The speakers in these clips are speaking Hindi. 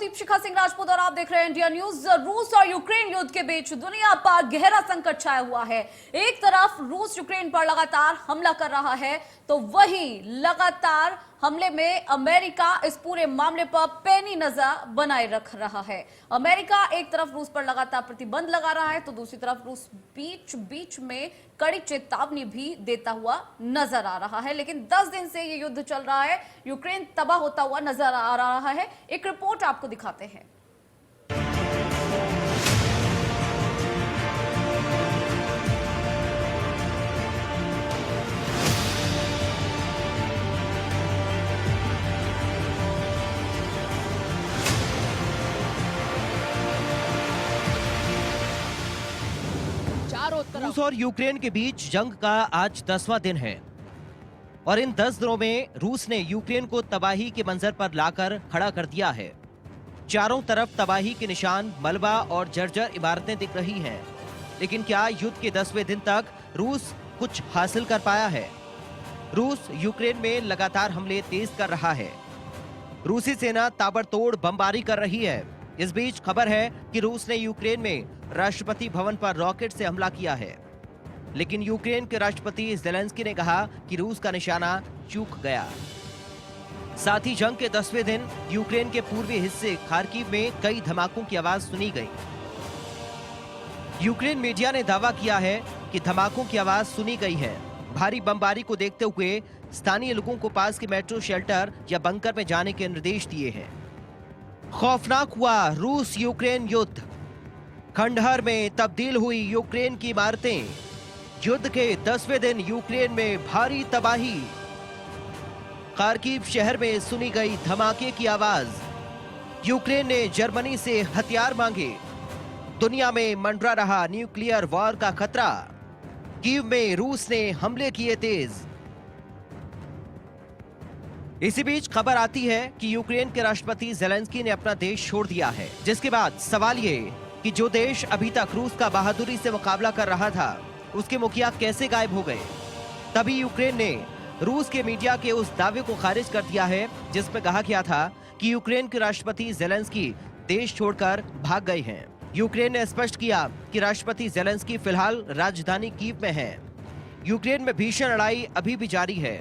दीपशिखा सिंह राजपूत और आप देख रहे हैं इंडिया न्यूज। रूस और यूक्रेन युद्ध के बीच दुनिया पर गहरा संकट छाया हुआ है। एक तरफ रूस यूक्रेन पर लगातार हमला कर रहा है, तो वहीं लगातार हमले में अमेरिका इस पूरे मामले पर पैनी नजर बनाए रख रहा है। अमेरिका एक तरफ रूस पर लगातार प्रतिबंध लगा रहा है, तो दूसरी तरफ रूस बीच बीच में कड़ी चेतावनी भी देता हुआ नजर आ रहा है। लेकिन 10 दिन से ये युद्ध चल रहा है, यूक्रेन तबाह होता हुआ नजर आ रहा है। एक रिपोर्ट आपको दिखाते हैं। रूस और यूक्रेन के बीच जंग का आज 10वां दिन है और इन 10 दिनों में रूस ने यूक्रेन को तबाही के मंजर पर लाकर खड़ा कर दिया है। चारों तरफ तबाही के निशान, मलबा और जर्जर इमारतें दिख रही हैं। लेकिन क्या युद्ध के 10वें दिन तक रूस कुछ हासिल कर पाया है? रूस यूक्रेन में लगातार हमले तेज कर रहा है। रूसी सेना ताबड़तोड़ बमबारी कर रही है। इस बीच खबर है कि रूस ने यूक्रेन में राष्ट्रपति भवन पर रॉकेट से हमला किया है। लेकिन यूक्रेन के राष्ट्रपति ज़ेलेंस्की ने कहा कि रूस का निशाना चूक गया। साथ ही जंग के 10वें दिन यूक्रेन के पूर्वी हिस्से खार्किव में कई धमाकों की आवाज सुनी गई। यूक्रेन मीडिया ने दावा किया है कि धमाकों की आवाज सुनी गई है। भारी बमबारी को देखते हुए स्थानीय लोगों को पास के मेट्रो शेल्टर या बंकर में जाने के निर्देश दिए हैं। खौफनाक हुआ रूस यूक्रेन युद्ध। खंडहर में तब्दील हुई यूक्रेन की इमारतें। युद्ध के 10वें दिन यूक्रेन में भारी तबाही। खार्किव शहर में सुनी गई धमाके की आवाज। यूक्रेन ने जर्मनी से हथियार मांगे। दुनिया में मंडरा रहा न्यूक्लियर वॉर का खतरा। कीव में रूस ने हमले किए तेज। इसी बीच खबर आती है कि यूक्रेन के राष्ट्रपति ज़ेलेंस्की ने अपना देश छोड़ दिया है, जिसके बाद सवाल ये कि जो देश अभी तक रूस का बहादुरी से मुकाबला कर रहा था, उसके मुखिया कैसे गायब हो गए। तभी यूक्रेन ने रूस के मीडिया के उस दावे को खारिज कर दिया है जिसमें कहा गया था कि यूक्रेन के राष्ट्रपति ज़ेलेंस्की देश छोड़कर भाग गए हैं। यूक्रेन ने स्पष्ट किया कि राष्ट्रपति ज़ेलेंस्की फिलहाल राजधानी कीव में हैं। यूक्रेन में भीषण लड़ाई अभी भी जारी है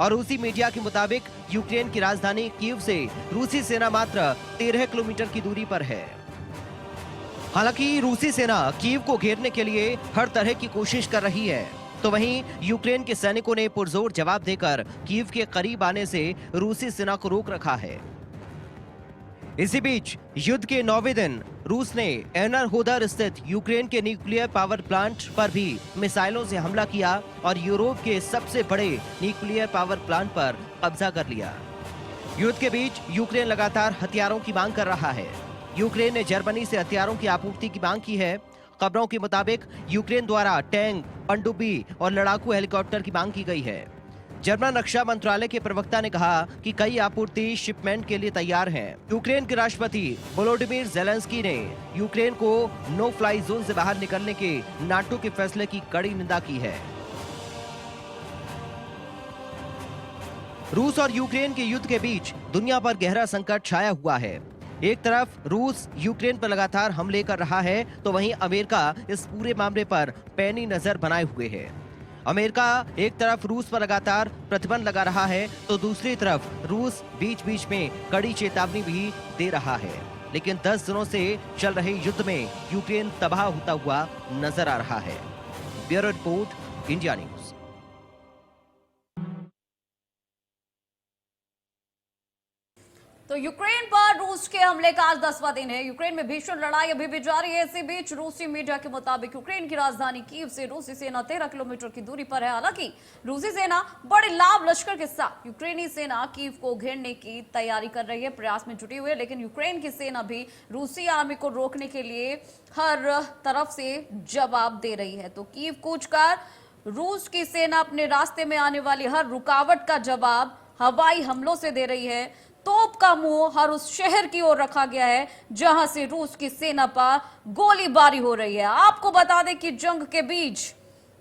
और रूसी मीडिया के मुताबिक यूक्रेन की राजधानी कीव से रूसी सेना मात्र 13 किलोमीटर की दूरी पर है। हालांकि रूसी सेना कीव को घेरने के लिए हर तरह की कोशिश कर रही है, तो वहीं यूक्रेन के सैनिकों ने पुरजोर जवाब देकर कीव के करीब आने से रूसी सेना को रोक रखा है। इसी बीच युद्ध के 9वें दिन रूस ने एनरहोदर स्थित यूक्रेन के न्यूक्लियर पावर प्लांट पर भी मिसाइलों से हमला किया और यूरोप के सबसे बड़े न्यूक्लियर पावर प्लांट पर कब्जा कर लिया। युद्ध के बीच यूक्रेन लगातार हथियारों की मांग कर रहा है। यूक्रेन ने जर्मनी से हथियारों की आपूर्ति की मांग की है। खबरों के मुताबिक यूक्रेन द्वारा टैंक, पनडुब्बी और लड़ाकू हेलीकॉप्टर की मांग की गई है। जर्मन रक्षा मंत्रालय के प्रवक्ता ने कहा कि कई आपूर्ति शिपमेंट के लिए तैयार हैं। यूक्रेन के राष्ट्रपति वोलोडिमीर ज़ेलेंस्की ने यूक्रेन को नो फ्लाई जोन से बाहर निकलने के नाटो के फैसले की कड़ी निंदा की है। रूस और यूक्रेन के युद्ध के बीच दुनिया पर गहरा संकट छाया हुआ है। एक तरफ रूस यूक्रेन पर लगातार हमले कर रहा है, तो वहीं अमेरिका इस पूरे मामले पर पैनी नजर बनाए हुए है। अमेरिका एक तरफ रूस पर लगातार प्रतिबंध लगा रहा है, तो दूसरी तरफ रूस बीच बीच में कड़ी चेतावनी भी दे रहा है। लेकिन 10 दिनों से चल रहे युद्ध में यूक्रेन तबाह होता हुआ नजर आ रहा है। Bureau report, India news. तो यूक्रेन पर रूस के हमले का आज 10वां दिन है। यूक्रेन में भीषण लड़ाई अभी भी जारी है। इसी बीच रूसी मीडिया के मुताबिक यूक्रेन की राजधानी कीव से रूसी सेना 13 किलोमीटर की दूरी पर है। हालांकि रूसी सेना बड़े लाभ लश्कर के साथ यूक्रेनी सेना कीव को घेरने की तैयारी कर रही है, प्रयास में जुटी हुई है। लेकिन यूक्रेन की सेना भी रूसी आर्मी को रोकने के लिए हर तरफ से जवाब दे रही है। तो कीव कूचकर रूस की सेना अपने रास्ते में आने वाली हर रुकावट का जवाब हवाई हमलों से दे रही है। तोप का मुंह हर उस शहर की ओर रखा गया है जहां से रूस की सेना पर गोलीबारी हो रही है। आपको बता दें कि जंग के बीच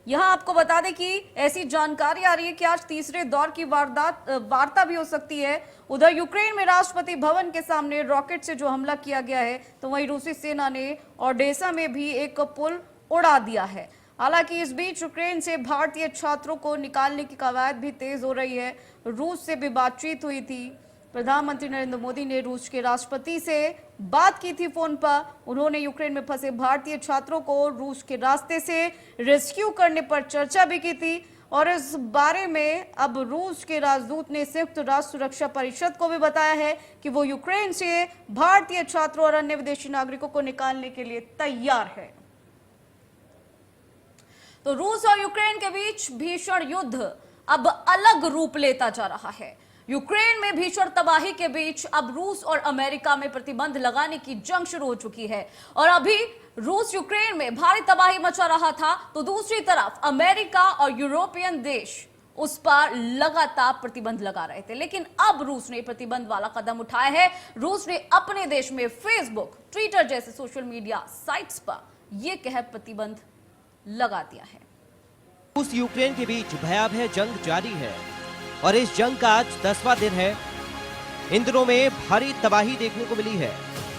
यहां आपको बता दें कि ऐसी जानकारी आ रही है कि आज तीसरे दौर की वार्ता भी हो सकती है। उधर यूक्रेन में राष्ट्रपति भवन के सामने रॉकेट से जो हमला किया गया है, तो वहीं रूसी सेना ने ओडेसा में भी एक पुल उड़ा दिया है। हालांकि इस बीच यूक्रेन से भारतीय छात्रों को निकालने की कवायद भी तेज हो रही है। रूस से भी बातचीत हुई थी। प्रधानमंत्री नरेंद्र मोदी ने रूस के राष्ट्रपति से बात की थी फोन पर। उन्होंने यूक्रेन में फंसे भारतीय छात्रों को रूस के रास्ते से रेस्क्यू करने पर चर्चा भी की थी। और इस बारे में अब रूस के राजदूत ने संयुक्त राष्ट्र सुरक्षा परिषद को भी बताया है कि वो यूक्रेन से भारतीय छात्रों और अन्य विदेशी नागरिकों को निकालने के लिए तैयार है। तो रूस और यूक्रेन के बीच भीषण युद्ध अब अलग रूप लेता जा रहा है। यूक्रेन में भीषण तबाही के बीच अब रूस और अमेरिका में प्रतिबंध लगाने की जंग शुरू हो चुकी है। और अभी रूस यूक्रेन में भारी तबाही मचा रहा था, तो दूसरी तरफ अमेरिका और यूरोपियन देश उस पर लगातार प्रतिबंध लगा रहे थे। लेकिन अब रूस ने प्रतिबंध वाला कदम उठाया है। रूस ने अपने देश में फेसबुक, ट्विटर जैसे सोशल मीडिया साइट्स पर यह कह प्रतिबंध लगा दिया है। रूस यूक्रेन के बीच भयावह जंग जारी है और इस जंग का आज 10वां दिन है। इन दिनों में भारी तबाही देखने को मिली है।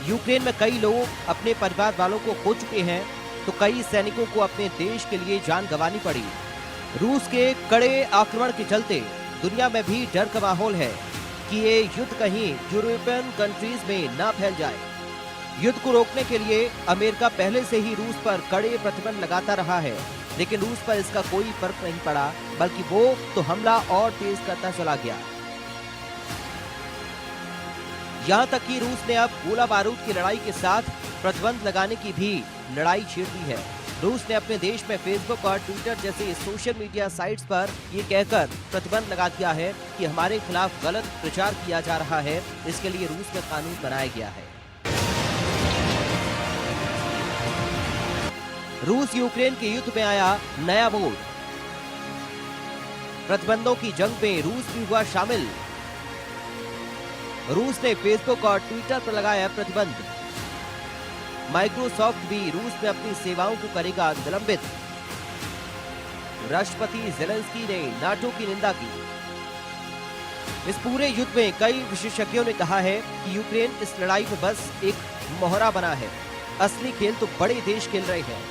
यूक्रेन में कई लोग अपने परिवार वालों को खो चुके हैं, तो कई सैनिकों को अपने देश के लिए जान गंवानी पड़ी। रूस के कड़े आक्रमण के चलते दुनिया में भी डर का माहौल है कि ये युद्ध कहीं यूरोपियन कंट्रीज में ना फैल जाए। युद्ध को रोकने के लिए अमेरिका पहले से ही रूस पर कड़े प्रतिबंध लगाता रहा है, लेकिन रूस पर इसका कोई फर्क नहीं पड़ा, बल्कि वो तो हमला और तेज करता चला गया। यहां तक कि रूस ने अब गोला बारूद की लड़ाई के साथ प्रतिबंध लगाने की भी लड़ाई छेड़ दी है। रूस ने अपने देश में फेसबुक और ट्विटर जैसे सोशल मीडिया साइट्स पर ये कहकर प्रतिबंध लगा दिया है कि हमारे खिलाफ गलत प्रचार किया जा रहा है। इसके लिए रूस में कानून बनाया गया है। रूस यूक्रेन के युद्ध में आया नया मोड़। प्रतिबंधों की जंग में रूस भी हुआ शामिल। रूस ने फेसबुक और ट्विटर पर लगाया प्रतिबंध। माइक्रोसॉफ्ट भी रूस में अपनी सेवाओं को करेगा निलंबित। राष्ट्रपति जेलेंस्की ने नाटो की निंदा की। इस पूरे युद्ध में कई विशेषज्ञों ने कहा है कि यूक्रेन इस लड़ाई में बस एक मोहरा बना है। असली खेल तो बड़े देश खेल रहे हैं।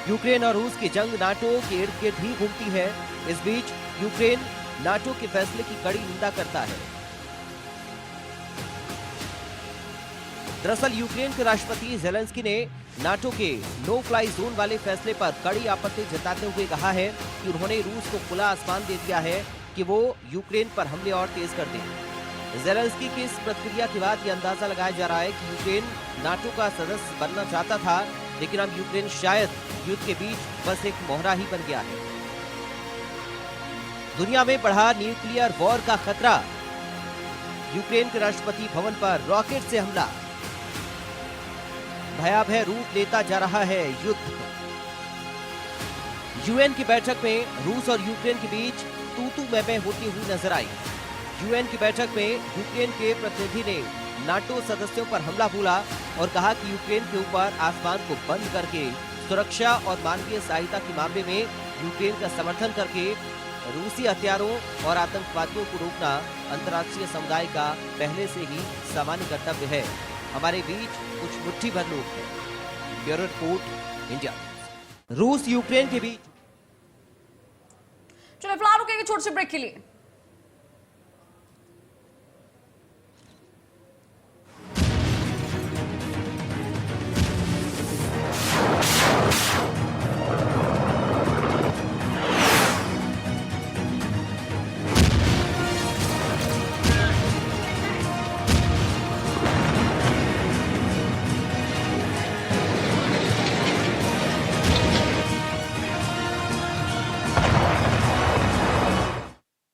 यूक्रेन और रूस की जंग नाटो के इर्द गिर्द ही घूमती है। इस बीच यूक्रेन नाटो के फैसले की कड़ी निंदा करता है। दरअसल यूक्रेन के राष्ट्रपति जेलेंस्की ने नाटो के नो फ्लाई जोन वाले फैसले पर कड़ी आपत्ति जताते हुए कहा है कि उन्होंने रूस को खुला आसमान दे दिया है कि वो यूक्रेन पर हमले और तेज कर दें। जेलेंस्की की इस प्रतिक्रिया के बाद ये अंदाजा लगाया जा रहा है कि यूक्रेन नाटो का सदस्य बनना चाहता था, लेकिन अब यूक्रेन शायद युद्ध के बीच बस एक मोहरा ही बन गया है। दुनिया में बढ़ा न्यूक्लियर वॉर का खतरा। यूक्रेन के राष्ट्रपति भवन पर रॉकेट से हमला। भयावह रूप लेता जा रहा है युद्ध। यूएन की बैठक में रूस और यूक्रेन के बीच तू-तू मैं-मैं होती हुई नजर आई। यूएन की बैठक में यूक्रेन के प्रतिनिधि ने नाटो सदस्यों पर हमला बोला और कहा कि यूक्रेन के ऊपर आसमान को बंद करके सुरक्षा और मानवीय सहायता के मामले में यूक्रेन का समर्थन करके रूसी हथियारों और आतंकवादियों को रोकना अंतर्राष्ट्रीय समुदाय का पहले से ही सामान्य कर्तव्य है। हमारे बीच कुछ मुट्ठी भर लोग हैं। Bureau report, India. रूस यूक्रेन के बीच। चलो फिलहाल रुकेंगे छोटे से ब्रेक के लिए।